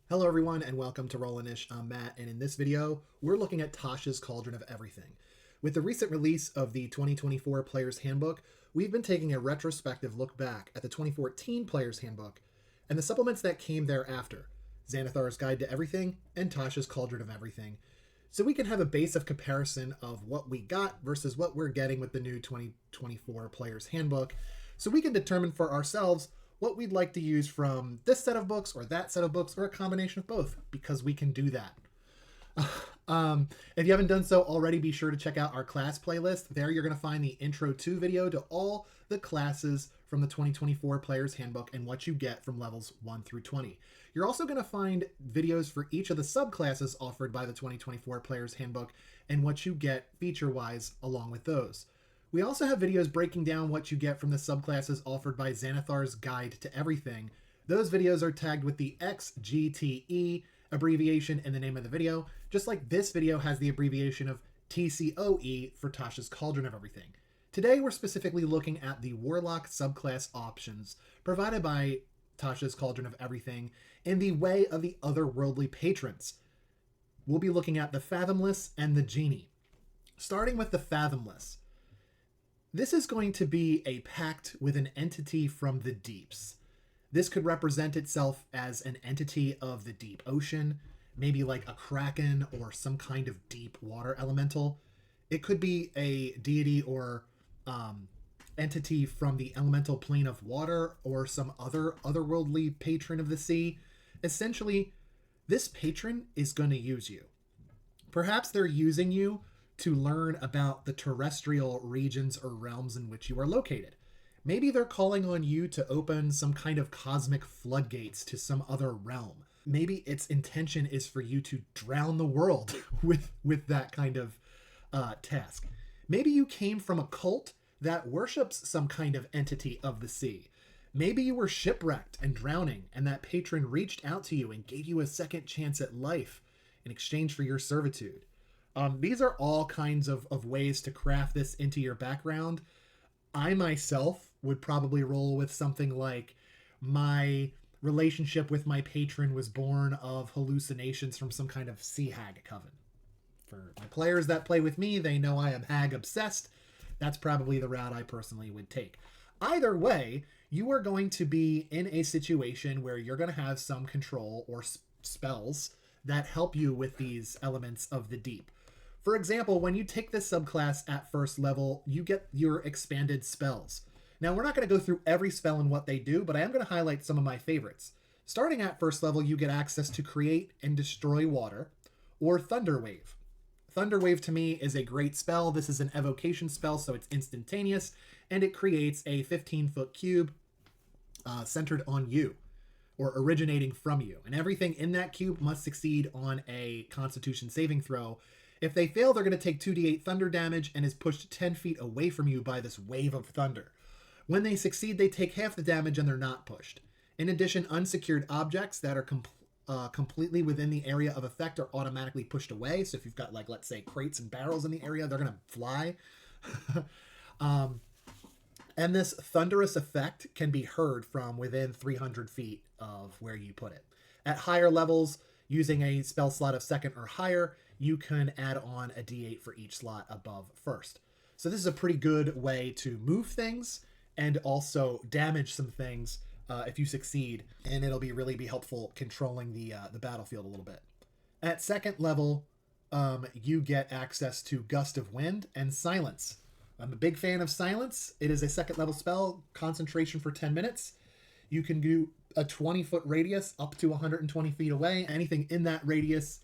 Hello everyone and welcome to Rollinish. I'm Matt, and in this video, we're looking at Tasha's Cauldron of Everything. With the recent release of the 2024 Player's Handbook, we've been taking a retrospective look back at the 2014 Player's Handbook and the supplements that came thereafter, Xanathar's Guide to Everything and Tasha's Cauldron of Everything, so we can have a base of comparison of what we got versus what we're getting with the new 2024 Player's Handbook, so we can determine for ourselves what we'd like to use from this set of books or that set of books or a combination of both, because we can do that. If you haven't done so already, be sure to check out our class playlist. There you're going to find the intro to video to all the classes from the 2024 Player's Handbook and what you get from levels 1 through 20. You're also going to find videos for each of the subclasses offered by the 2024 Player's Handbook and what you get feature-wise along with those. We also have videos breaking down what you get from the subclasses offered by Xanathar's Guide to Everything. Those videos are tagged with the XGtE abbreviation in the name of the video, just like this video has the abbreviation of TCoE for Tasha's Cauldron of Everything. Today we're specifically looking at the Warlock subclass options provided by Tasha's Cauldron of Everything in the way of the Otherworldly Patrons. We'll be looking at the Fathomless and the Genie. Starting with the Fathomless. This is going to be a pact with an entity from the deeps. This could represent itself as an entity of the deep ocean, maybe like a kraken or some kind of deep water elemental. It could be a deity or entity from the elemental plane of water or some other otherworldly patron of the sea. Essentially, this patron is going to use you. Perhaps they're using you to learn about the terrestrial regions or realms in which you are located. Maybe they're calling on you to open some kind of cosmic floodgates to some other realm. Maybe its intention is for you to drown the world with that kind of task. Maybe you came from a cult that worships some kind of entity of the sea. Maybe you were shipwrecked and drowning, and that patron reached out to you and gave you a second chance at life in exchange for your servitude. These are all kinds of ways to craft this into your background. I myself would probably roll with something like, my relationship with my patron was born of hallucinations from some kind of sea hag coven. For my players that play with me, they know I am hag obsessed. That's probably the route I personally would take. Either way, you are going to be in a situation where you're going to have some control or spells that help you with these elements of the deep. For example, when you take this subclass at first level, you get your expanded spells. Now, we're not going to go through every spell and what they do, but I am going to highlight some of my favorites. Starting at first level, you get access to Create and Destroy Water, or Thunder Wave. Thunder Wave to me is a great spell. This is an evocation spell, so it's instantaneous, and it creates a 15-foot cube centered on you, or originating from you. And everything in that cube must succeed on a Constitution saving throw. If they fail, they're going to take 2d8 thunder damage and is pushed 10 feet away from you by this wave of thunder. When they succeed, they take half the damage and they're not pushed. In addition, unsecured objects that are completely within the area of effect are automatically pushed away. So if you've got, like, let's say, crates and barrels in the area, they're going to fly. And this thunderous effect can be heard from within 300 feet of where you put it. At higher levels, using a spell slot of second or higher, you can add on a d8 for each slot above first. So this is a pretty good way to move things and also damage some things if you succeed, and it'll really be helpful controlling the battlefield a little bit. At second level, you get access to Gust of Wind and Silence. I'm a big fan of Silence. It is a second level spell, concentration for 10 minutes. You can do a 20-foot radius up to 120 feet away. Anything in that radius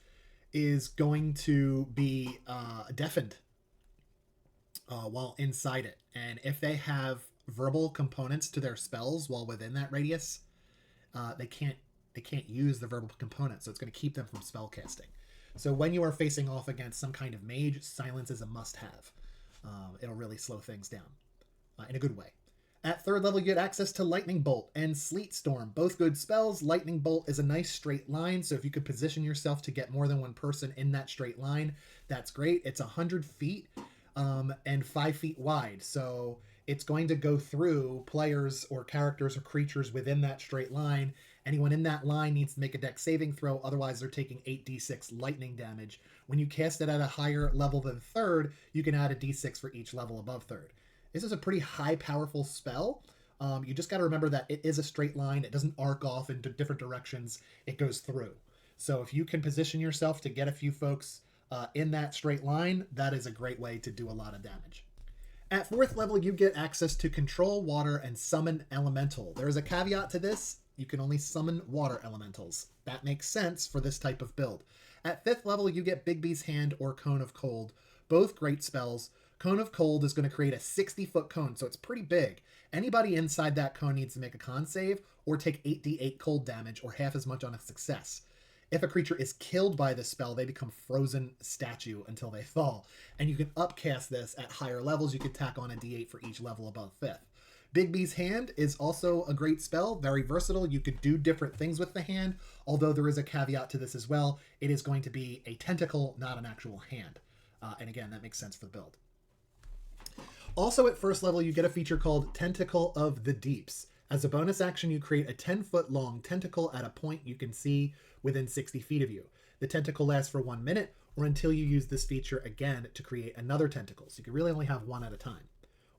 is going to be deafened while inside it. And if they have verbal components to their spells while within that radius, they can't use the verbal component, so it's going to keep them from spell casting. So when you are facing off against some kind of mage, Silence is a must-have. It'll really slow things down in a good way. At third level, you get access to Lightning Bolt and Sleet Storm. Both good spells. Lightning Bolt is a nice straight line, so if you could position yourself to get more than one person in that straight line, that's great. It's 100 feet and 5 feet wide, so it's going to go through players or characters or creatures within that straight line. Anyone in that line needs to make a dex saving throw, otherwise they're taking 8d6 lightning damage. When you cast it at a higher level than third, you can add a d6 for each level above third. This is a pretty high powerful spell. You just got to remember that it is a straight line. It doesn't arc off into different directions. It goes through. So if you can position yourself to get a few folks in that straight line, that is a great way to do a lot of damage. At 4th level, you get access to control water and summon elemental. There is a caveat to this. You can only summon water elementals. That makes sense for this type of build. At 5th level, you get Bigby's Hand or Cone of Cold. Both great spells. Cone of Cold is going to create a 60-foot cone, so it's pretty big. Anybody inside that cone needs to make a con save or take 8d8 cold damage or half as much on a success. If a creature is killed by this spell, they become frozen statue until they fall. And you can upcast this at higher levels. You can tack on a d8 for each level above 5th. Bigby's Hand is also a great spell, very versatile. You could do different things with the hand, although there is a caveat to this as well. It is going to be a tentacle, not an actual hand. And again, that makes sense for the build. Also at 1st level, you get a feature called Tentacle of the Deeps. As a bonus action, you create a 10-foot long tentacle at a point you can see within 60 feet of you. The tentacle lasts for 1 minute or until you use this feature again to create another tentacle. So you can really only have one at a time.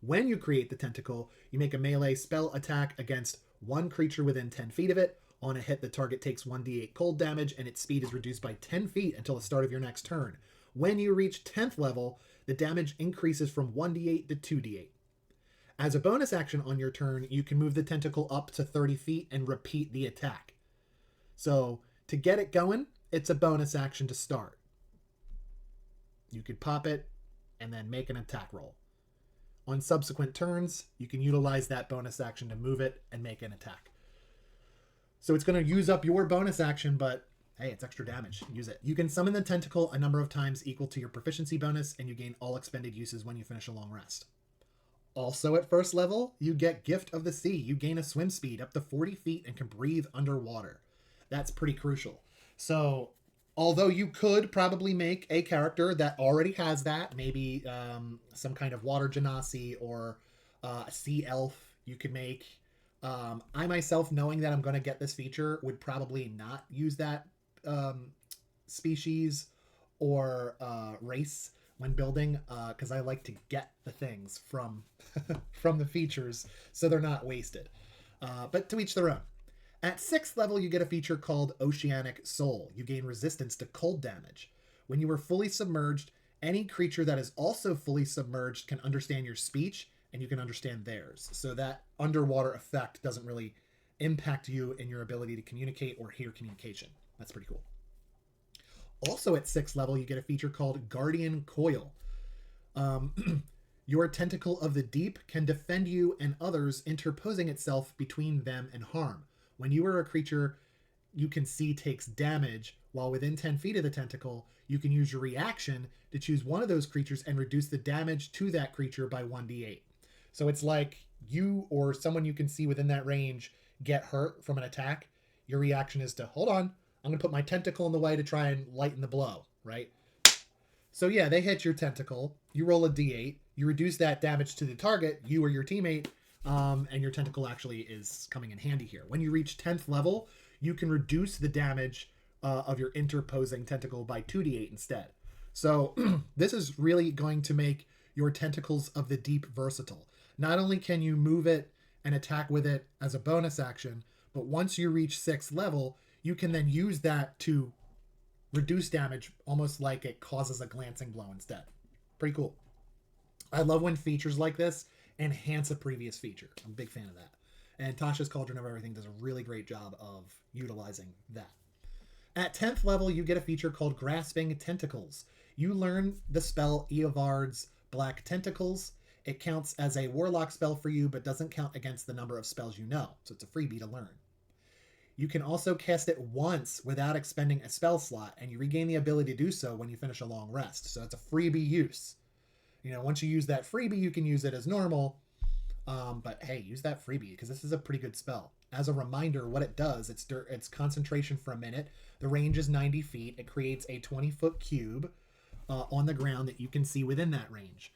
When you create the tentacle, you make a melee spell attack against one creature within 10 feet of it. On a hit, the target takes 1d8 cold damage and its speed is reduced by 10 feet until the start of your next turn. When you reach 10th level, the damage increases from 1d8 to 2d8. As a bonus action on your turn, you can move the tentacle up to 30 feet and repeat the attack. So to get it going, it's a bonus action to start. You could pop it and then make an attack roll. On subsequent turns, you can utilize that bonus action to move it and make an attack. So it's going to use up your bonus action, but hey, it's extra damage. Use it. You can summon the tentacle a number of times equal to your proficiency bonus, and you gain all expended uses when you finish a long rest. Also at 1st level, you get Gift of the Sea. You gain a swim speed up to 40 feet and can breathe underwater. That's pretty crucial. So although you could probably make a character that already has that, maybe some kind of water genasi or a sea elf you could make. I myself, knowing that I'm going to get this feature, would probably not use that species or race when building, because I like to get the things from from the features so they're not wasted. But to each their own. At 6th level, you get a feature called Oceanic Soul. You gain resistance to cold damage. When you are fully submerged, any creature that is also fully submerged can understand your speech, and you can understand theirs. So that underwater effect doesn't really impact you in your ability to communicate or hear communication. That's pretty cool. Also at 6th level, you get a feature called Guardian Coil. Your Tentacle of the Deep can defend you and others, interposing itself between them and harm. When you are a creature you can see takes damage while within 10 feet of the tentacle, you can use your reaction to choose one of those creatures and reduce the damage to that creature by 1d8. So it's like you or someone you can see within that range get hurt from an attack. Your reaction is to, hold on, I'm going to put my tentacle in the way to try and lighten the blow, right? So yeah, they hit your tentacle. You roll a d8. You reduce that damage to the target, you or your teammate, and your tentacle actually is coming in handy here. When you reach 10th level, you can reduce the damage of your interposing tentacle by 2d8 instead. So this is really going to make your Tentacles of the Deep versatile. Not only can you move it and attack with it as a bonus action, but once you reach 6th level, you can then use that to reduce damage, almost like it causes a glancing blow instead. Pretty cool. I love when features like this enhance a previous feature. I'm a big fan of that. And Tasha's Cauldron of Everything does a really great job of utilizing that. At 10th level, you get a feature called Grasping Tentacles. You learn the spell Eovard's Black Tentacles. It counts as a Warlock spell for you, but doesn't count against the number of spells you know. So it's a freebie to learn. You can also cast it once without expending a spell slot, and you regain the ability to do so when you finish a long rest. So it's a freebie use. You know, once you use that freebie, you can use it as normal. But hey, use that freebie because this is a pretty good spell. As a reminder, what it does, it's concentration for a minute. The range is 90 feet. It creates a 20-foot cube on the ground that you can see within that range.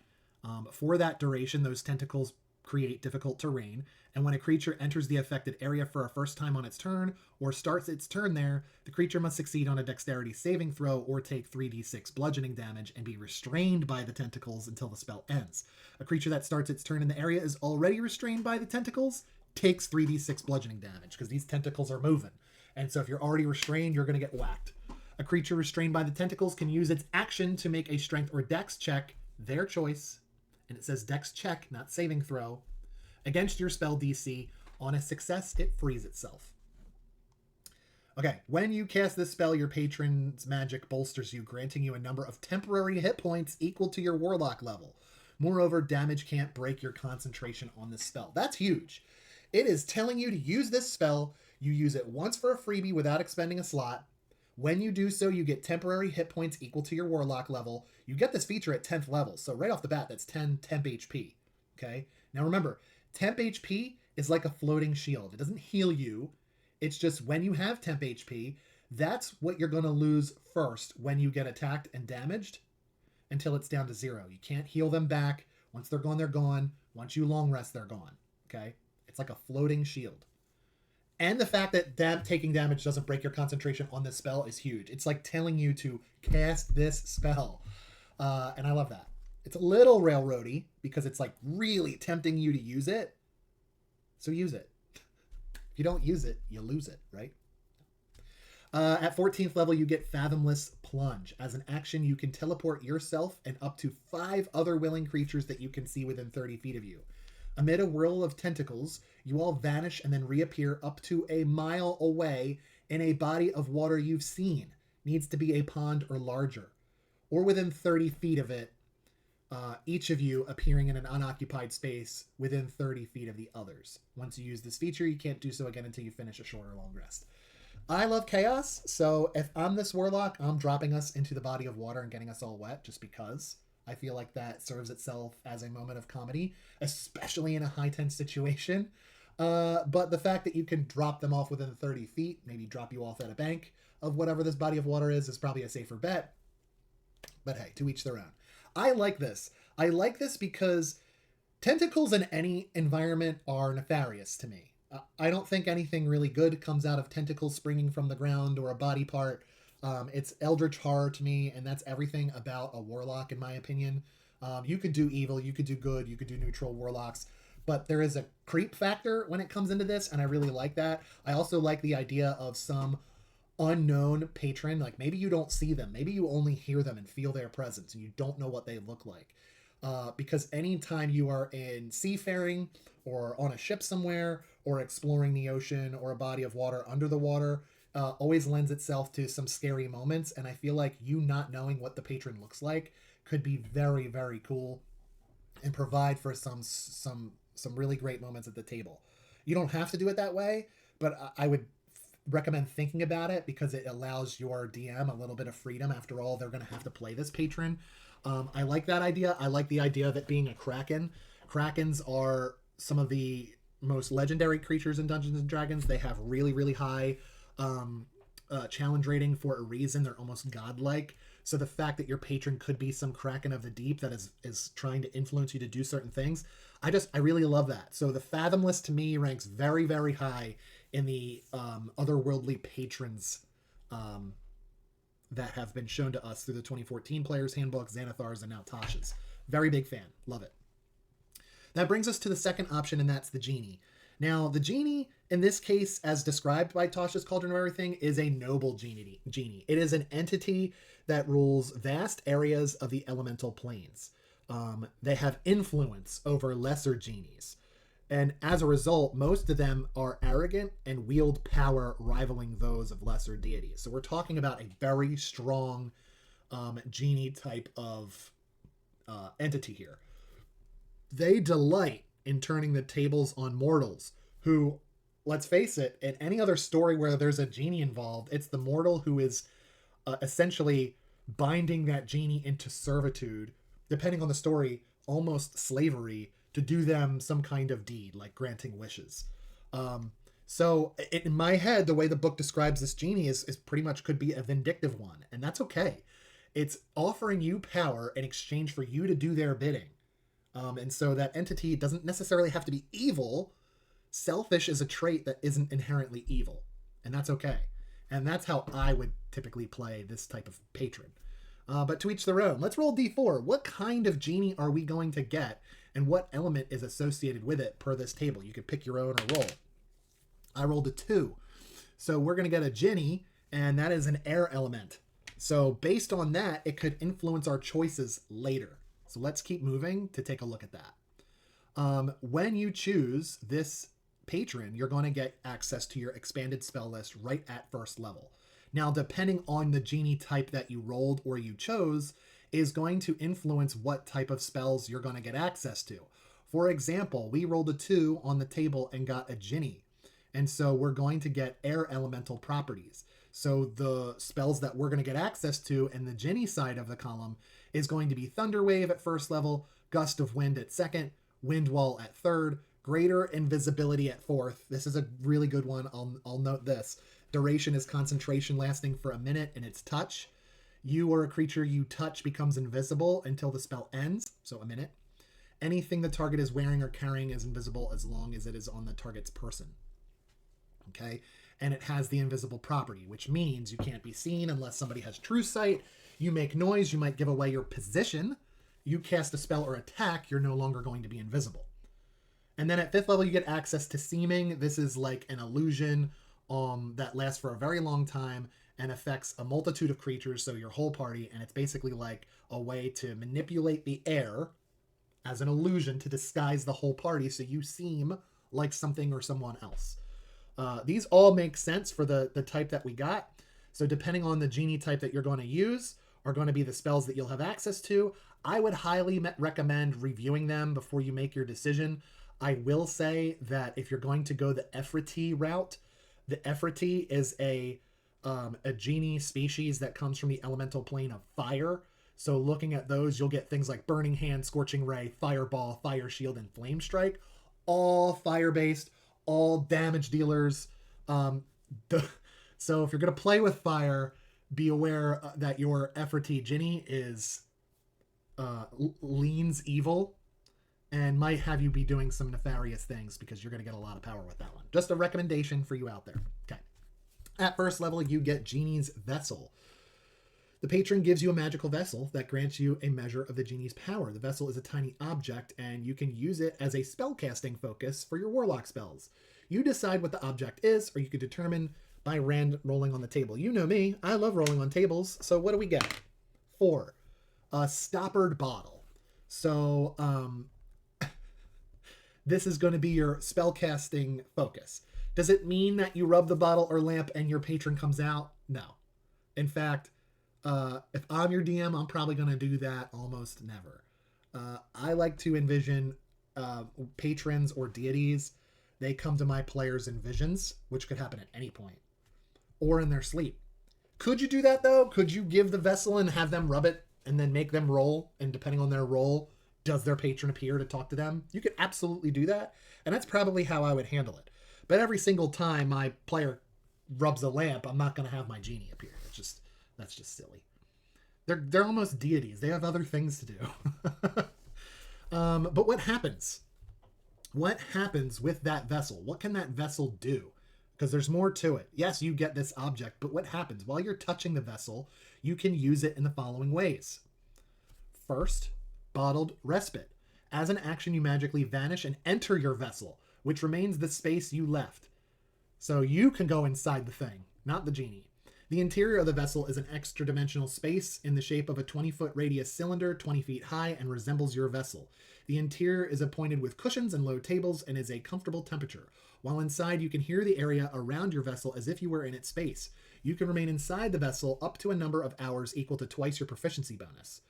For that duration, those tentacles create difficult terrain, and when a creature enters the affected area for a first time on its turn, or starts its turn there, the creature must succeed on a dexterity saving throw or take 3d6 bludgeoning damage and be restrained by the tentacles until the spell ends. A creature that starts its turn in the area is already restrained by the tentacles, takes 3d6 bludgeoning damage, because these tentacles are moving. And so if you're already restrained, you're going to get whacked. A creature restrained by the tentacles can use its action to make a strength or dex check, their choice, and it says dex check, not saving throw, against your spell DC. On a success, it frees itself. Okay, when you cast this spell, your patron's magic bolsters you, granting you a number of temporary hit points equal to your Warlock level. Moreover, damage can't break your concentration on this spell. That's huge. It is telling you to use this spell. You use it once for a freebie without expending a slot. When you do so, you get temporary hit points equal to your Warlock level. You get this feature at 10th level, so right off the bat, that's 10 temp HP. Okay? Now remember, temp HP is like a floating shield. It doesn't heal you. It's just when you have temp HP, that's what you're going to lose first when you get attacked and damaged until it's down to 0. You can't heal them back. Once they're gone, they're gone. Once you long rest, they're gone. Okay? It's like a floating shield. And the fact that taking damage doesn't break your concentration on this spell is huge. It's like telling you to cast this spell. And I love that. It's a little railroady because it's like really tempting you to use it. So use it. If you don't use it, you lose it, right? At 14th level, you get Fathomless Plunge. As an action, you can teleport yourself and up to 5 other willing creatures that you can see within 30 feet of you. Amid a whirl of tentacles, you all vanish and then reappear up to a mile away in a body of water you've seen. Needs to be a pond or larger. Or within 30 feet of it, each of you appearing in an unoccupied space within 30 feet of the others. Once you use this feature, you can't do so again until you finish a short or long rest. I love chaos, so if I'm this Warlock, I'm dropping us into the body of water and getting us all wet just because. I feel like that serves itself as a moment of comedy, especially in a high-tense situation. But the fact that you can drop them off within 30 feet, maybe drop you off at a bank of whatever this body of water is probably a safer bet. But hey, to each their own. I like this. I like this because tentacles in any environment are nefarious to me. I don't think anything really good comes out of tentacles springing from the ground or a body part. It's eldritch horror to me, and that's everything about a Warlock, in my opinion. You could do evil, you could do good, you could do neutral Warlocks, but there is a creep factor when it comes into this, and I really like that. I also like the idea of some unknown patron. Like, maybe you don't see them, maybe you only hear them and feel their presence, and you don't know what they look like. Because anytime you are in seafaring, or on a ship somewhere, or exploring the ocean, or a body of water under the water, always lends itself to some scary moments, and I feel like you not knowing what the patron looks like could be very, very cool and provide for some really great moments at the table. You don't have to do it that way, but I would recommend thinking about it because it allows your DM a little bit of freedom. After all, they're going to have to play this patron. I like that idea. I like the idea of it being a Kraken. Krakens are some of the most legendary creatures in Dungeons and Dragons. They have really, really high challenge rating for a reason. They're almost godlike. So the fact that your patron could be some Kraken of the deep that is trying to influence you to do certain things, I really love that. So the Fathomless to me ranks very, very high in the otherworldly patrons that have been shown to us through the 2014 Player's Handbook, Xanathar's, and now Tasha's. Very big fan. Love it. That brings us to the second option, and that's the Genie. Now, the Genie, in this case, as described by Tasha's Cauldron of Everything, is a noble genie. It is an entity that rules vast areas of the elemental planes. They have influence over lesser genies. And as a result, most of them are arrogant and wield power rivaling those of lesser deities. So we're talking about a very strong genie type of entity here. They delight in turning the tables on mortals who, let's face it, in any other story where there's a genie involved, it's the mortal who is essentially binding that genie into servitude, depending on the story, almost slavery, to do them some kind of deed, like granting wishes. So in my head, the way the book describes this genie is pretty much could be a vindictive one, and that's okay. It's offering you power in exchange for you to do their bidding. And so that entity doesn't necessarily have to be evil. Selfish is a trait that isn't inherently evil, and that's okay. And that's how I would typically play this type of patron. But to each their own. Let's roll D4. What kind of genie are we going to get, and what element is associated with it per this table? You could pick your own or roll. I rolled a 2. So we're going to get a Genie, and that is an air element. So based on that, it could influence our choices later. So let's keep moving to take a look at that. When you choose this patron, you're going to get access to your expanded spell list right at first level. Now, depending on the Genie type that you rolled or you chose, is going to influence what type of spells you're going to get access to. For example, we rolled a 2 on the table and got a Genie. And so we're going to get air elemental properties. So the spells that we're going to get access to in the Genie side of the column is going to be Thunder Wave at first level, Gust of Wind at second, Wind Wall at third, Greater Invisibility at fourth. This is a really good one. I'll note this. Duration is concentration lasting for a minute, and it's touch. You or a creature you touch becomes invisible until the spell ends, so a minute. Anything the target is wearing or carrying is invisible as long as it is on the target's person. Okay? And it has the invisible property, which means you can't be seen unless somebody has true sight. You make noise, you might give away your position. You cast a spell or attack, you're no longer going to be invisible. And then at 5th level, you get access to Seeming. This is like an illusion that lasts for a very long time and affects a multitude of creatures, so your whole party, and it's basically like a way to manipulate the air as an illusion to disguise the whole party so you seem like something or someone else. These all make sense for the type that we got. So depending on the Genie type that you're going to use are going to be the spells that you'll have access to. I would highly recommend reviewing them before you make your decision. I will say that if you're going to go the Efriti route, the Efriti is a Genie species that comes from the elemental plane of fire. So looking at those, you'll get things like Burning Hand, Scorching Ray, Fireball, Fire Shield, and Flame Strike. All fire-based, all damage dealers. So if you're going to play with fire, be aware that your Efriti Genie leans evil and might have you be doing some nefarious things because you're going to get a lot of power with that one. Just a recommendation for you out there. Okay. At first level, you get Genie's Vessel. The patron gives you a magical vessel that grants you a measure of the Genie's power. The vessel is a tiny object, and you can use it as a spellcasting focus for your Warlock spells. You decide what the object is, or you can determine by random rolling on the table. You know me, I love rolling on tables, so what do we get? 4. A Stoppered Bottle. So, this is going to be your spellcasting focus. Does it mean that you rub the bottle or lamp and your patron comes out? No. In fact, if I'm your DM, I'm probably going to do that almost never. I like to envision patrons or deities. They come to my players in visions, which could happen at any point, or in their sleep. Could you do that, though? Could you give the vessel and have them rub it and then make them roll? And depending on their roll, does their patron appear to talk to them? You could absolutely do that. And that's probably how I would handle it. But every single time my player rubs a lamp, I'm not going to have my Genie appear. That's just silly. They're almost deities. They have other things to do. But what happens? What happens with that vessel? What can that vessel do? Because there's more to it. Yes, you get this object, but what happens? While you're touching the vessel, you can use it in the following ways. First, Bottled Respite. As an action, you magically vanish and enter your vessel, which remains the space you left. So you can go inside the thing, not the Genie. The interior of the vessel is an extra-dimensional space in the shape of a 20-foot radius cylinder, 20 feet high, and resembles your vessel. The interior is appointed with cushions and low tables and is a comfortable temperature. While inside, you can hear the area around your vessel as if you were in its space. You can remain inside the vessel up to a number of hours equal to twice your proficiency bonus.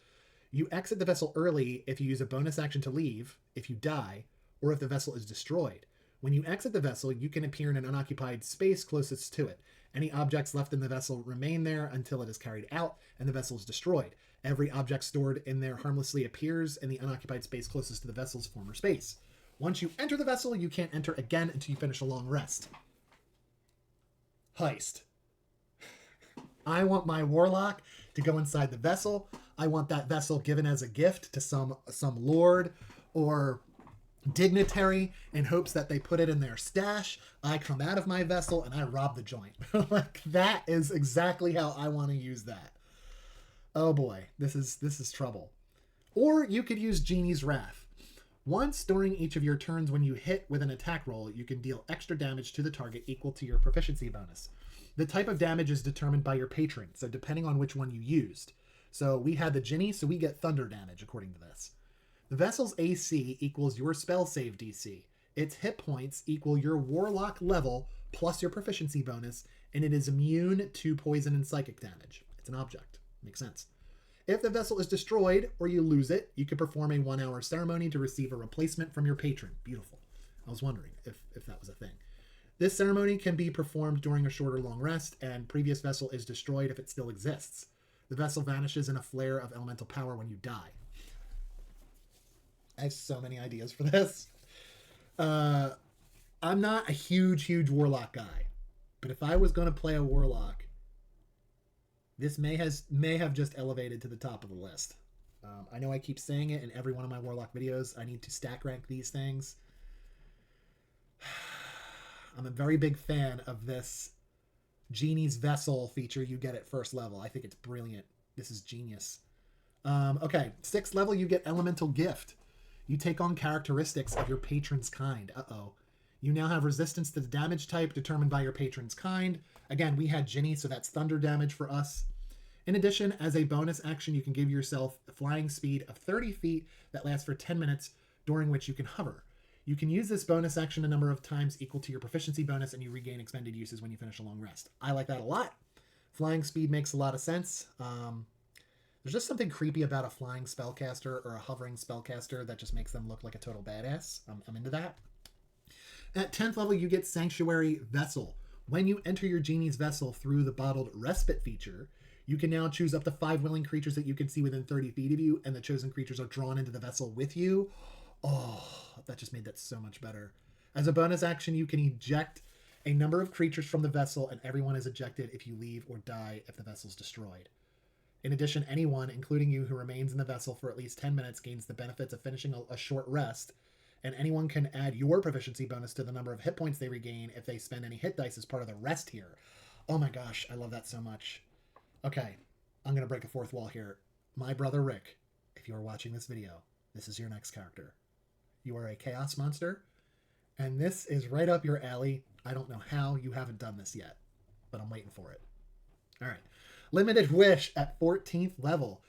You exit the vessel early if you use a bonus action to leave, if you die, or if the vessel is destroyed. When you exit the vessel, you can appear in an unoccupied space closest to it. Any objects left in the vessel remain there until it is carried out and the vessel is destroyed. Every object stored in there harmlessly appears in the unoccupied space closest to the vessel's former space. Once you enter the vessel, you can't enter again until you finish a long rest. Heist. I want my Warlock to go inside the vessel. I want that vessel given as a gift to some lord or dignitary in hopes that they put it in their stash. I come out of my vessel and I rob the joint. Like, that is exactly how I want to use that. Oh boy, this is trouble. Or you could use Genie's Wrath. Once during each of your turns when you hit with an attack roll, you can deal extra damage to the target equal to your proficiency bonus. The type of damage is determined by your patron, so depending on which one you used. So we had the Genie, so we get thunder damage according to this. The vessel's AC equals your spell save DC. Its hit points equal your Warlock level plus your proficiency bonus, and it is immune to poison and psychic damage. It's an object. Makes sense. If the vessel is destroyed or you lose it, you can perform a 1-hour ceremony to receive a replacement from your patron. Beautiful. I was wondering if that was a thing. This ceremony can be performed during a short or long rest, and previous vessel is destroyed if it still exists. The vessel vanishes in a flare of elemental power when you die. I have so many ideas for this. I'm not a huge Warlock guy, but if I was going to play a Warlock, this may have just elevated to the top of the list. I know I keep saying it in every one of my Warlock videos. I need to stack rank these things. I'm a very big fan of this Genie's Vessel feature you get at first level. I think it's brilliant. This is genius. Okay, 6th level, you get Elemental Gift. You take on characteristics of your patron's kind. Uh-oh. You now have resistance to the damage type determined by your patron's kind. Again, we had Genie, so that's thunder damage for us. In addition, as a bonus action, you can give yourself a flying speed of 30 feet that lasts for 10 minutes, during which you can hover. You can use this bonus action a number of times equal to your proficiency bonus, and you regain expended uses when you finish a long rest. I like that a lot. Flying speed makes a lot of sense. There's just something creepy about a flying spellcaster or a hovering spellcaster that just makes them look like a total badass. I'm into that. At 10th level, you get Sanctuary Vessel. When you enter your Genie's Vessel through the Bottled Respite feature, you can now choose up to 5 willing creatures that you can see within 30 feet of you, and the chosen creatures are drawn into the vessel with you. Oh, that just made that so much better. As a bonus action, you can eject a number of creatures from the vessel, and everyone is ejected if you leave or die if the vessel's destroyed. In addition, anyone, including you, who remains in the vessel for at least 10 minutes gains the benefits of finishing a short rest, and anyone can add your proficiency bonus to the number of hit points they regain if they spend any hit dice as part of the rest here. Oh my gosh, I love that so much. Okay, I'm going to break a fourth wall here. My brother Rick, if you are watching this video, this is your next character. You are a chaos monster, and this is right up your alley. I don't know how you haven't done this yet, but I'm waiting for it. All right. Limited Wish at 14th level.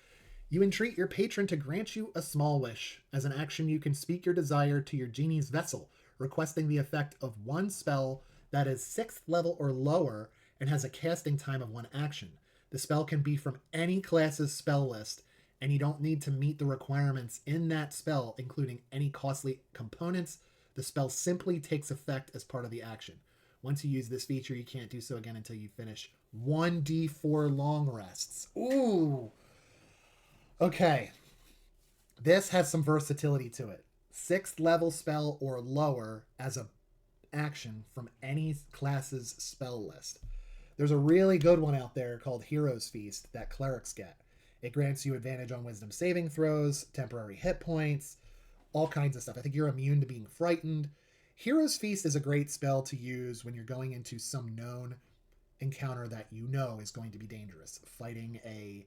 You entreat your patron to grant you a small wish. As an action, you can speak your desire to your Genie's Vessel, requesting the effect of one spell that is 6th level or lower and has a casting time of 1 action. The spell can be from any class's spell list, and you don't need to meet the requirements in that spell, including any costly components. The spell simply takes effect as part of the action. Once you use this feature, you can't do so again until you finish 1d4 long rests. Ooh! Okay. This has some versatility to it. 6th level spell or lower as a action from any class's spell list. There's a really good one out there called Hero's Feast that clerics get. It grants you advantage on wisdom saving throws, temporary hit points, all kinds of stuff. I think you're immune to being frightened. Hero's Feast is a great spell to use when you're going into some known encounter that you know is going to be dangerous. Fighting a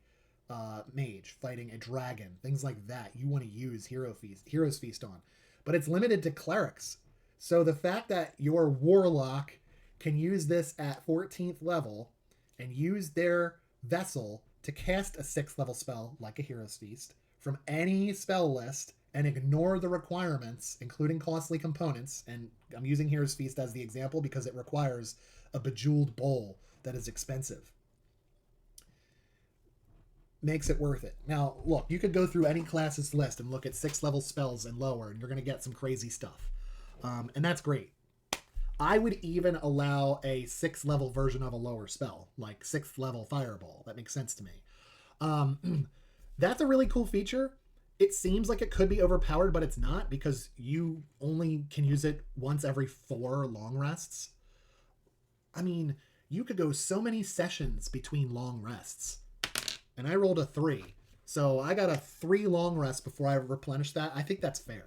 mage, fighting a dragon, things like that. You want to use Hero's Feast on. But it's limited to clerics. So the fact that your Warlock can use this at 14th level and use their vessel to cast a 6th level spell, like a Hero's Feast, from any spell list and ignore the requirements, including costly components, and I'm using Hero's Feast as the example because it requires a bejeweled bowl that is expensive, makes it worth it. Now, look, you could go through any class's list and look at 6th level spells and lower, and you're going to get some crazy stuff. And that's great. I would even allow a 6th level version of a lower spell, like 6th level Fireball. That makes sense to me. That's a really cool feature. It seems like it could be overpowered, but it's not, because you only can use it once every 4 long rests. I mean, you could go so many sessions between long rests. And I rolled a 3. So I got a 3 long rest before I replenish that. I think that's fair.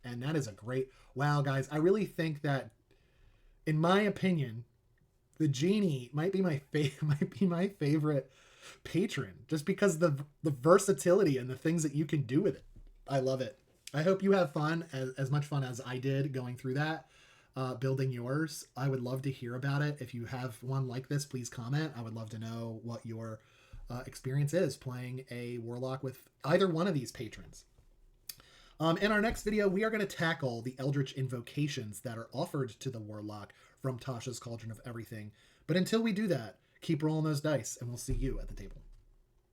And that is a great... Wow, guys, I really think that, in my opinion, the Genie might be my favorite patron, just because the versatility and the things that you can do with it. I love it. I hope you have fun, as much fun as I did going through that, building yours. I would love to hear about it. If you have one like this, please comment. I would love to know what your experience is playing a Warlock with either one of these patrons. In our next video, we are going to tackle the Eldritch invocations that are offered to the Warlock from Tasha's Cauldron of Everything. But until we do that, keep rolling those dice, and we'll see you at the table.